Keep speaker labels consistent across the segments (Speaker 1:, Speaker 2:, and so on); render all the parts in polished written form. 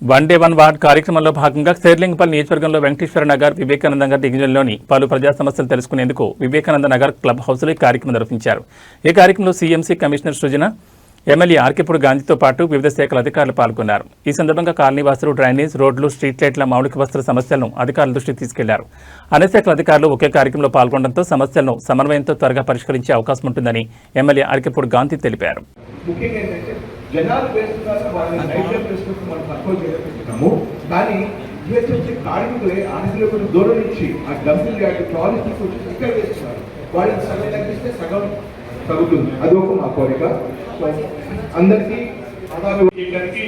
Speaker 1: One day one ward కార్యక్రమంలో భాగంగా శేర్లింగపల్లి నియోజకవర్గంలో వెంకటేశ్వర నగర్ వివేకానంద నగర్ డివిజన్లోని పలు ప్రజా సమస్యలు తెలుసుకునేందుకు వివేకానంద నగర్ క్లబ్ హౌస్లో ఈ కార్యక్రమం నిర్వహించారు. ఈ కార్యక్రమంలో సీఎంసీ కమిషనర్ సృజన, ఎమ్మెల్యే ఆర్కేపూడి గాంధీతో పాటు వివిధ శాఖల అధికారులు పాల్గొన్నారు. ఈ సందర్భంగా కాలనీవాసులు డ్రైనేజ్, రోడ్లు, స్ట్రీట్ లైట్ల మౌలిక వసతుల సమస్యలను అధికారుల దృష్టికి తీసుకెళ్లారు. అన్ని శాఖల అధికారులు ఒకే కార్యక్రమంలో పాల్గొనడంతో సమస్యలను సమన్వయంతో త్వరగా పరిష్కరించే అవకాశం ఉంటుందని ఎమ్మెల్యే ఆర్కేపూడి గాంధీ తెలిపారు.
Speaker 2: జనాలు వేస్తున్నారు వాళ్ళని నైట్యం చేసుకుంటూ మనం తక్కువ చేయగలుగుతున్నాము. కానీ జిహెచ్ఎంసీ కార్మికులే ఆనతిలో కొంచెం దూరం నుంచి ఆ డంపింగ్ యార్డ్ ట్రాలీ తీసుకొచ్చి ఇక్కడ వేస్తున్నారు. వాళ్ళని సగం తగ్గిస్తే సగం తగ్గుతుంది. అది ఒక మా కోరిక. అందరికీ
Speaker 3: చేయడానికి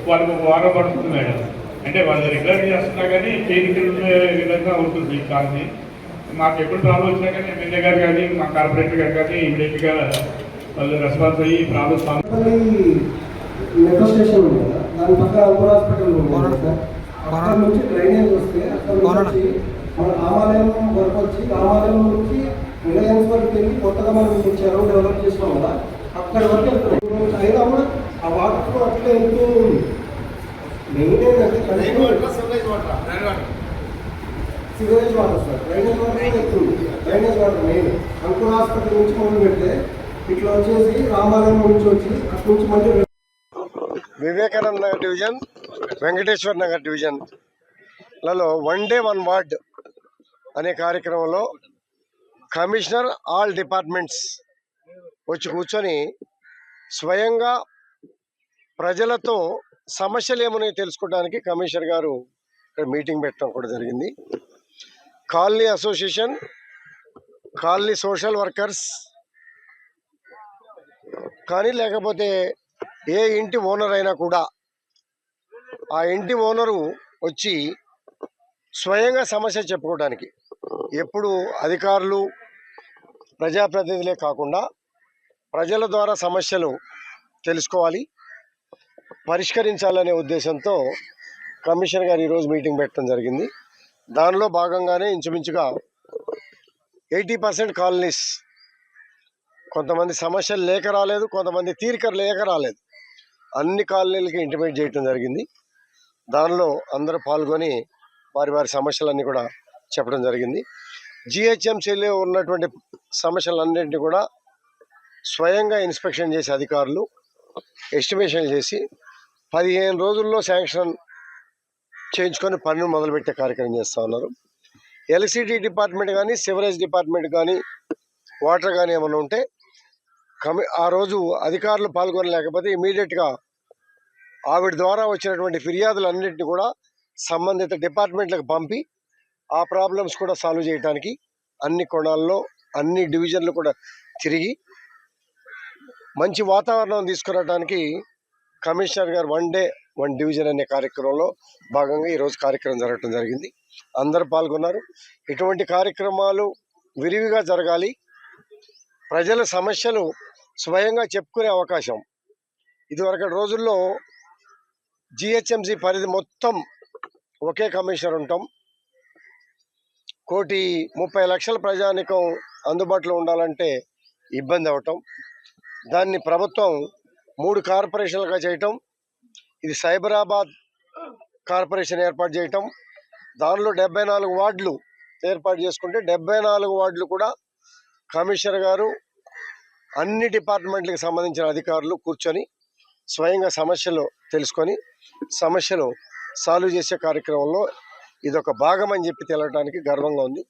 Speaker 3: వాళ్ళకి ఒక వారం పడుతుంది మేడం. అంటే వాళ్ళు రెగ్యులర్ చేస్తున్నా కానీ చేయగలిగే విధంగా ఉంటుంది ఈ కాలనీ. మాకు ఎప్పుడు ప్రాబ్లం వచ్చినా కానీ ఎమ్మెల్యే గారు కానీ మా కార్పొరేటర్ గారు కానీ ఇమీడియట్గా వాళ్ళు రెస్పాన్స్ అయ్యి ప్రాబ్లమ్
Speaker 4: మెట్రో స్టేషన్ ఉంది కదా, దాని పక్కన అంకుర్ హాస్పిటల్ ఉంది కదా, అక్కడ నుంచి డ్రైనేజ్ వస్తే అక్కడ నుంచి మన రామాలయం వరకు వచ్చి రామాలయం నుంచి రిలయన్స్ వరకు వెళ్ళి కొత్తగా మనం చెరువు డెవలప్ చేసినాం కదా, అక్కడి వరకు వెళ్తున్నాం. అయినా కూడా ఆ వాటర్ ఫ్లో అట్లా వెళ్తూ మెయింటైన్ అంటే sewerage water sir, drainage water వెళ్తుంది. Drainage water main Ankur hospital నుంచి మొదలు పెడితే ఇట్లా వచ్చేసి రామాలయం నుంచి వచ్చి అక్కడి నుంచి మళ్ళీ
Speaker 5: వివేకానంద నగర్ డివిజన్, వెంకటేశ్వర నగర్ డివిజన్లలో వన్ డే వన్ వార్డ్ అనే కార్యక్రమంలో కమిషనర్ ఆల్ డిపార్ట్మెంట్స్ వచ్చి కూర్చొని స్వయంగా ప్రజలతో సమస్యలు ఏమని తెలుసుకోవడానికి కమిషనర్ గారు ఇక్కడ మీటింగ్ పెట్టడం కూడా జరిగింది. Colony association, colony social workers కానీ లేకపోతే ఏ ఇంటి ఓనర్ అయినా కూడా ఆ ఇంటి ఓనరు వచ్చి స్వయంగా సమస్య చెప్పుకోవడానికి, ఎప్పుడు అధికారులు ప్రజాప్రతినిధులే కాకుండా ప్రజల ద్వారా సమస్యలు తెలుసుకోవాలి, పరిష్కరించాలనే ఉద్దేశంతో కమిషనర్ గారు ఈరోజు మీటింగ్ పెట్టడం జరిగింది. దానిలో భాగంగానే ఇంచుమించుగా 80% కాలనీస్, కొంతమంది సమస్యలు లేక రాలేదు, కొంతమంది తీరిక లేక రాలేదు, అన్ని కాలనీలకి ఇంటిమేట్ చేయడం జరిగింది. దానిలో అందరూ పాల్గొని వారి వారి సమస్యలన్నీ కూడా చెప్పడం జరిగింది. జిహెచ్ఎంసీలో ఉన్నటువంటి సమస్యలన్నింటినీ కూడా స్వయంగా ఇన్స్పెక్షన్ చేసి అధికారులు ఎస్టిమేషన్ చేసి 15 రోజుల్లో శాంక్షన్ చేయించుకొని పనులు మొదలుపెట్టే కార్యక్రమం చేస్తూ ఉన్నారు. ఎలక్ట్రిసిటీ డిపార్ట్మెంట్ కానీ, సివరేజ్ డిపార్ట్మెంట్ కానీ, వాటర్ కానీ ఏమైనా ఉంటే ఆ రోజు అధికారులు పాల్గొనలేకపోతే ఇమీడియట్గా ఆవిడ ద్వారా వచ్చినటువంటి ఫిర్యాదులన్నింటినీ కూడా సంబంధిత డిపార్ట్మెంట్లకు పంపి ఆ ప్రాబ్లమ్స్ కూడా సాల్వ్ చేయడానికి అన్ని కోణాల్లో అన్ని డివిజన్లు కూడా తిరిగి మంచి వాతావరణం తీసుకురావడానికి కమిషనర్ గారు వన్ డే వన్ డివిజన్ అనే కార్యక్రమంలో భాగంగా ఈరోజు కార్యక్రమం జరగడం జరిగింది. అందరూ పాల్గొన్నారు. ఇటువంటి కార్యక్రమాలు విరివిగా జరగాలి. ప్రజల సమస్యలు స్వయంగా చెప్పుకునే అవకాశం. ఇదివరకటి రోజుల్లో జిహెచ్ఎంసీ పరిధి మొత్తం ఒకే కమిషనర్ ఉంటాం, 1,30,00,000 ప్రజానికం అందుబాటులో ఉండాలంటే ఇబ్బంది అవటం. దాన్ని ప్రభుత్వం 3 కార్పొరేషన్లుగా చేయటం, ఇది సైబరాబాద్ కార్పొరేషన్ ఏర్పాటు చేయటం, దానిలో 74 వార్డులు ఏర్పాటు చేసుకుంటే 74 వార్డులు కూడా కమిషనర్ గారు అన్ని డిపార్ట్మెంట్లకు సంబంధించిన అధికారులు కూర్చొని స్వయంగా సమస్యలు తెలుసుకొని సమస్యలు సాల్వ్ చేసే కార్యక్రమంలో ఇదొక భాగం అని చెప్పి తెలవడానికి గర్వంగా ఉంది.